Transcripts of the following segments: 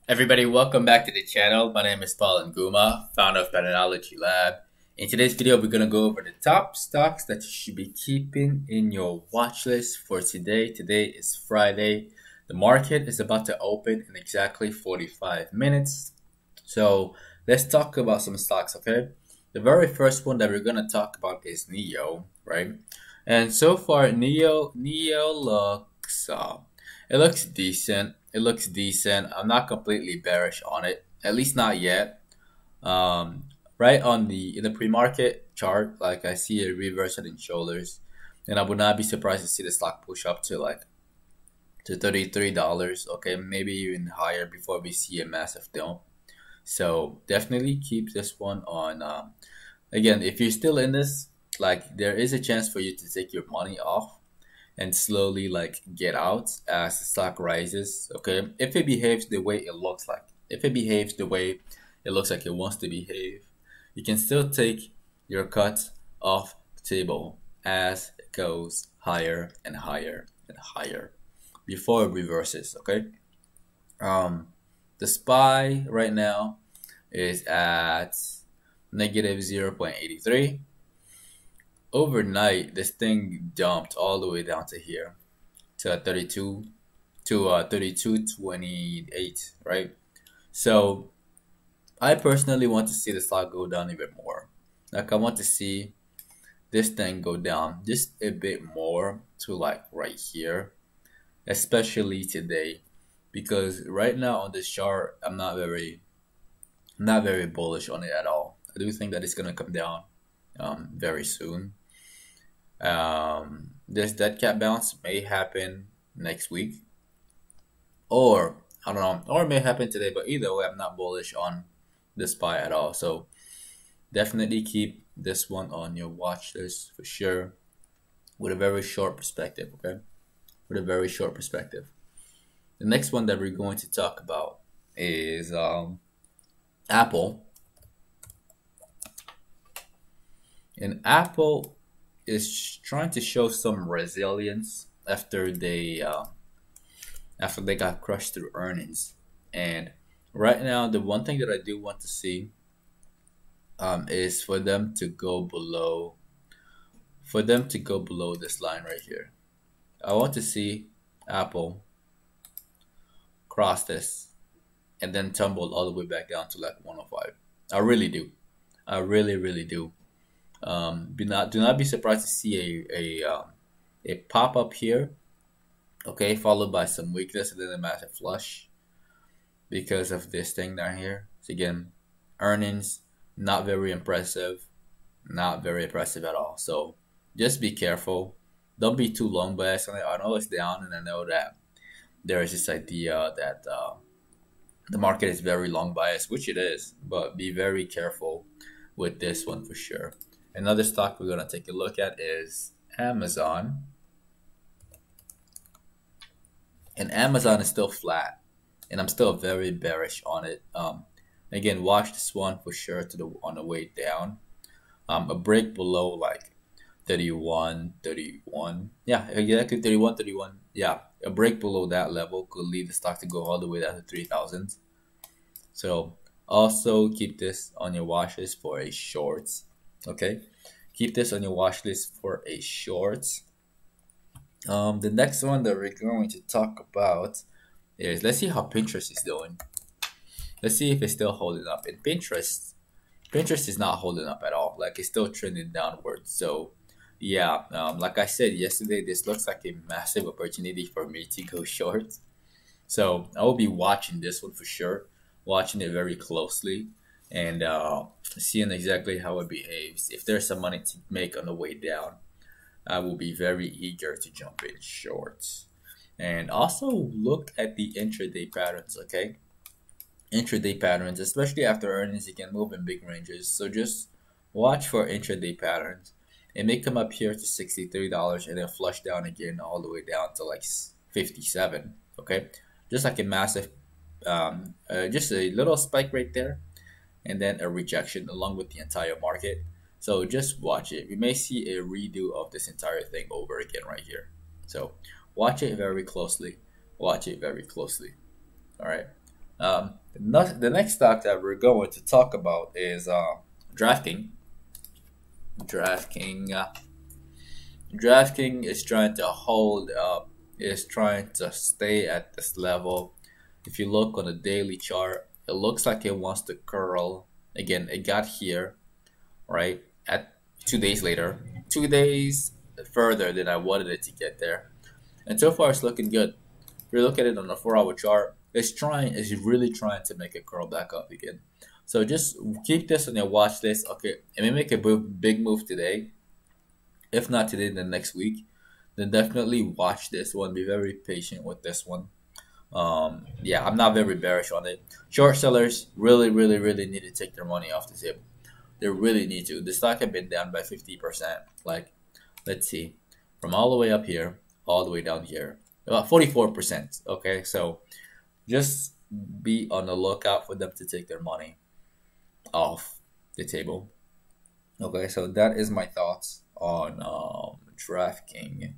Everybody, welcome back to the channel. My name is Paul Nguma, founder of PATTERNOLOGY LAB. In today's video, we're going to go over the top stocks that you should be keeping in your watch list for today. Today is Friday. The market is about to open in exactly 45 minutes. So let's talk about some stocks, okay? The very first one that we're going to talk about is NEO, right? And so far, NEO looks decent. It looks decent. I'm not completely bearish on it, at least not yet. Right on in the pre-market chart, like I see a reverse head and shoulders, and I would not be surprised to see the stock push up to $33. Okay, maybe even higher before we see a massive dump. So definitely keep this one on. Again, if you're still in this, like there is a chance for you to take your money off and slowly like get out as the stock rises. Okay, if it behaves the way it looks like, if it behaves the way it looks like it wants to behave, you can still take your cut off the table as it goes higher and higher and higher before it reverses. Okay, the SPY right now is at negative 0.83. Overnight, this thing dumped all the way down to here to 32.28, right? So I personally want to see the stock go down even more. Like I want to see this thing go down just a bit more to like right here, especially today, because right now on this chart, I'm not very bullish on it at all. I do think that it's gonna come down very soon. This dead cat bounce may happen next week, or I don't know, or it may happen today. But either way, I'm not bullish on this SPY at all. So definitely keep this one on your watch list for sure, with a very short perspective. Okay, with a very short perspective. The next one that we're going to talk about is Apple. And Apple is trying to show some resilience after they got crushed through earnings. And right now, the one thing that I do want to see is for them to go below this line right here. I want to see Apple cross this and then tumble all the way back down to like 105. I really do. I really do. Do not be surprised to see a pop up here, okay, followed by some weakness and then a massive flush because of this thing down here. So again, earnings not very impressive, not very impressive at all. So just be careful. Don't be too long biased on it. I know it's down, and I know that there is this idea that the market is very long biased, which it is, but be very careful with this one for sure. Another stock we're going to take a look at is Amazon. And Amazon is still flat, and I'm still very bearish on it. Again, watch this one for sure on the way down. A break below like 31. Yeah, exactly 31. Yeah, a break below that level could lead the stock to go all the way down to 3,000. So also keep this on your watch list for a short. Okay, keep this on your watch list for a short. The next one that we're going to talk about is, let's see how Pinterest is doing. Let's see if it's still holding up. And Pinterest is not holding up at all. Like it's still trending downwards. So yeah, like I said yesterday, this looks like a massive opportunity for me to go short. So I will be watching this one for sure, watching it very closely, and seeing exactly how it behaves. If there's some money to make on the way down, I will be very eager to jump in shorts. And also look at the intraday patterns, okay? Intraday patterns, especially after earnings, you can move in big ranges. So just watch for intraday patterns. It may come up here to $63 and then flush down again all the way down to like 57, okay? Just like a massive, just a little spike right there, and then a rejection along with the entire market. So just watch it. We may see a redo of this entire thing over again right here. So watch it very closely. Watch it very closely. All right. The next stock that we're going to talk about is DraftKings. DraftKings. DraftKings is trying to hold up, is trying to stay at this level. If you look on the daily chart, it looks like it wants to curl. Again, it got here, right? At 2 days later, 2 days further than I wanted it to get there. And so far it's looking good. If you look at it on the 4 hour chart, it's really trying to make it curl back up again. So just keep this on your watch list. Okay, it may make a big move today. If not today, then next week. Then definitely watch this one. Be very patient with this one. Yeah, I'm not very bearish on it. Short sellers really, really, really need to take their money off the table. They really need to. The stock have been down by 50%. Like, let's see, from all the way up here, all the way down here, about 44%. Okay, so just be on the lookout for them to take their money off the table. Okay, so that is my thoughts on DraftKings.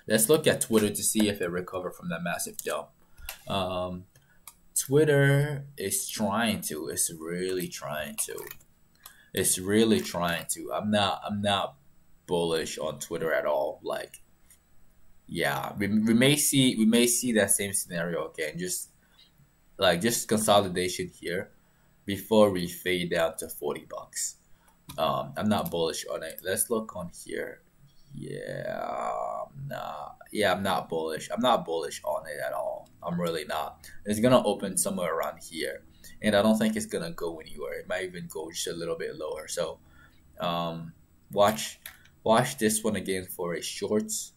Let's look at Twitter to see if it recovered from that massive dump. Twitter is trying to. It's really trying to. It's really trying to. I'm not bullish on Twitter at all. Like, yeah, we may see that same scenario again. Just consolidation here before we fade down to $40. I'm not bullish on it. Let's look on here. I'm not bullish. I'm not bullish on it at all. I'm really not. It's gonna open somewhere around here, and I don't think it's gonna go anywhere. It might even go just a little bit lower. So, watch this one again for a shorts.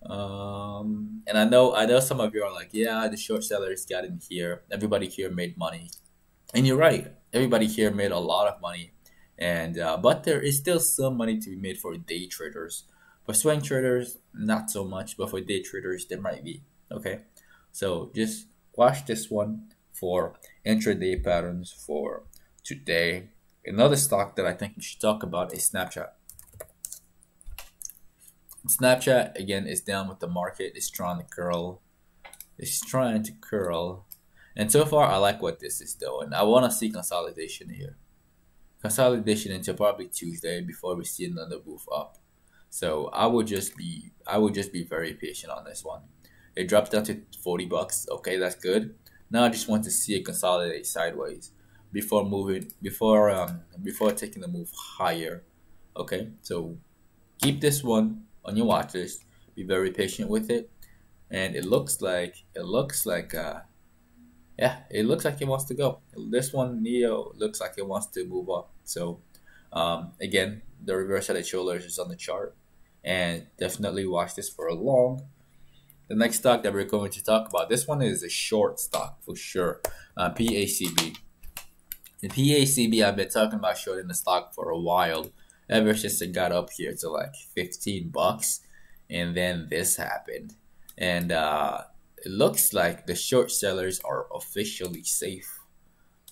And I know some of you are like, yeah, the short sellers got in here. Everybody here made money, and you're right. Everybody here made a lot of money, and but there is still some money to be made for day traders. For swing traders, not so much, but for day traders, there might be. Okay, so just watch this one for intraday patterns for today. Another stock that I think we should talk about is Snapchat. Snapchat again is down with the market. It's trying to curl. It's trying to curl, and so far I like what this is doing. I want to see consolidation here. Consolidation until probably Tuesday before we see another move up. So I would just be very patient on this one. It drops down to $40. Okay, that's good. Now I just want to see it consolidate sideways before taking the move higher. Okay, so keep this one on your watch list. Be very patient with it, and it looks like it looks like it wants to go. This one, Neo, looks like it wants to move up. So again, the reverse headed shoulders is on the chart, and definitely watch this for a long. The next stock that we're going to talk about, this one is a short stock for sure. PACB. The PACB, I've been talking about shorting the stock for a while, ever since it got up here to like $15, and then this happened, and it looks like the short sellers are officially safe.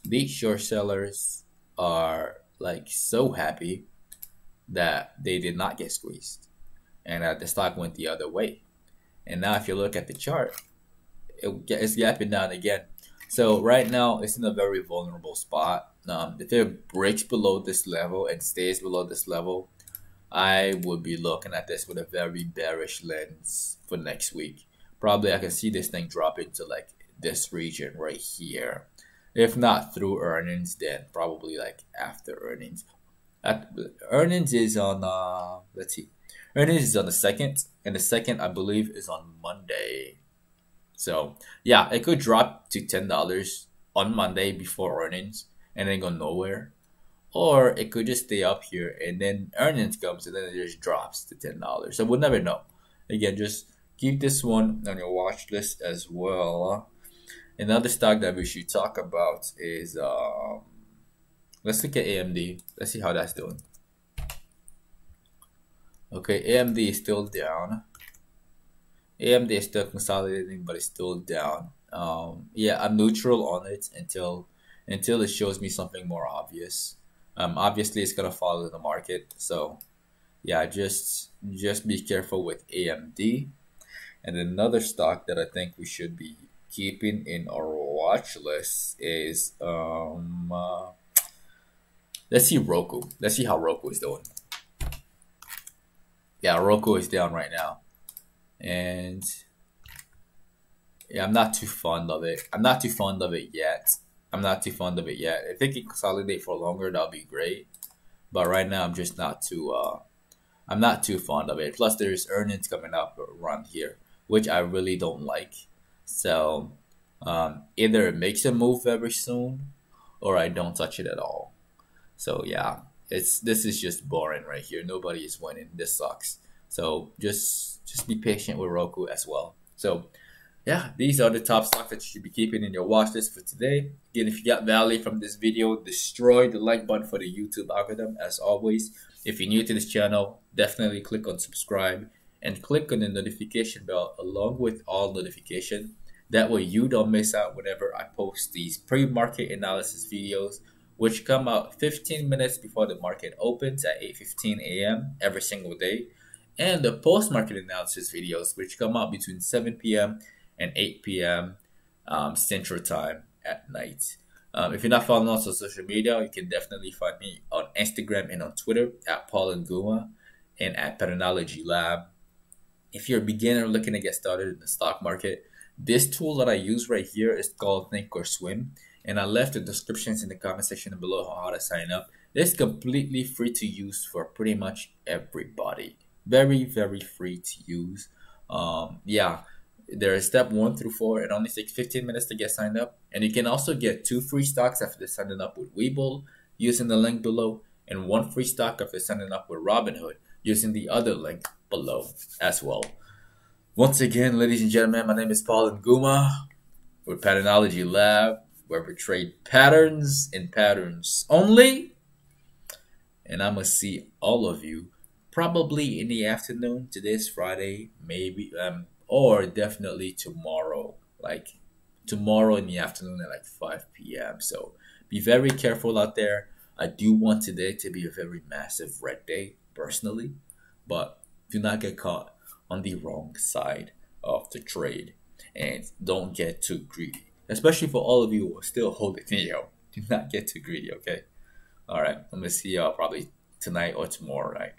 These short sellers are like so happy that they did not get squeezed, and the stock went the other way. And now if you look at the chart, it's gapping down again. So right now it's in a very vulnerable spot. If it breaks below this level and stays below this level, I would be looking at this with a very bearish lens for next week. Probably I can see this thing drop into like this region right here. If not through earnings, then probably like after earnings. Earnings is on let's see. Earnings is on the 2nd, and the 2nd I believe is on Monday. So yeah, it could drop to $10 on Monday before earnings and then go nowhere. Or it could just stay up here and then earnings comes and then it just drops to $10. So we'll never know. Again, just keep this one on your watch list as well. Another stock that we should talk about is let's look at AMD. Let's see how that's doing. Okay, AMD is still down. AMD is still consolidating, but it's still down. Yeah, I'm neutral on it until it shows me something more obvious. Obviously, it's gonna follow the market. So, yeah, just be careful with AMD. And another stock that I think we should be keeping in our watch list is let's see Roku. Let's see how Roku is doing. Yeah, Roku is down right now, and yeah, I'm not too fond of it. I'm not too fond of it yet. I'm not too fond of it yet. If it can consolidate for longer, that'll be great. But right now, I'm just not too. I'm not too fond of it. Plus, there's earnings coming up around here, which I really don't like. So, either it makes a move very soon, or I don't touch it at all. So yeah, this is just boring right here. Nobody is winning. This sucks. So just be patient with Roku as well. So yeah, these are the top stocks that you should be keeping in your watch list for today. Again, if you got value from this video, destroy the like button for the YouTube algorithm as always. If you're new to this channel, definitely click on subscribe and click on the notification bell along with all notification. That way you don't miss out whenever I post these pre-market analysis videos, which come out 15 minutes before the market opens at 8:15 a.m. every single day, and the post-market analysis videos, which come out between 7 p.m. and 8 p.m. Central Time at night. If you're not following us on social media, you can definitely find me on Instagram and on Twitter at Paul Nguma and at PATTERNOLOGY LAB. If you're a beginner looking to get started in the stock market, this tool that I use right here is called Thinkorswim, and I left the descriptions in the comment section below on how to sign up. It's completely free to use for pretty much everybody. Very, very free to use. Yeah. There is step 1 through 4. It only takes 15 minutes to get signed up. And you can also get 2 free stocks after signing up with Webull using the link below, and 1 free stock after signing up with Robinhood using the other link below as well. Once again, ladies and gentlemen, my name is Paul Nguma with Patternology Lab, where we trade patterns and patterns only. And I'm going to see all of you probably in the afternoon. Today's Friday, maybe or definitely tomorrow, like tomorrow in the afternoon at like 5 p.m. So be very careful out there. I do want today to be a very massive red day personally, but do not get caught on the wrong side of the trade and don't get too greedy, especially for all of you who are still holding Neo. Do not get too greedy, okay? All right, I'm gonna see y'all probably tonight or tomorrow night.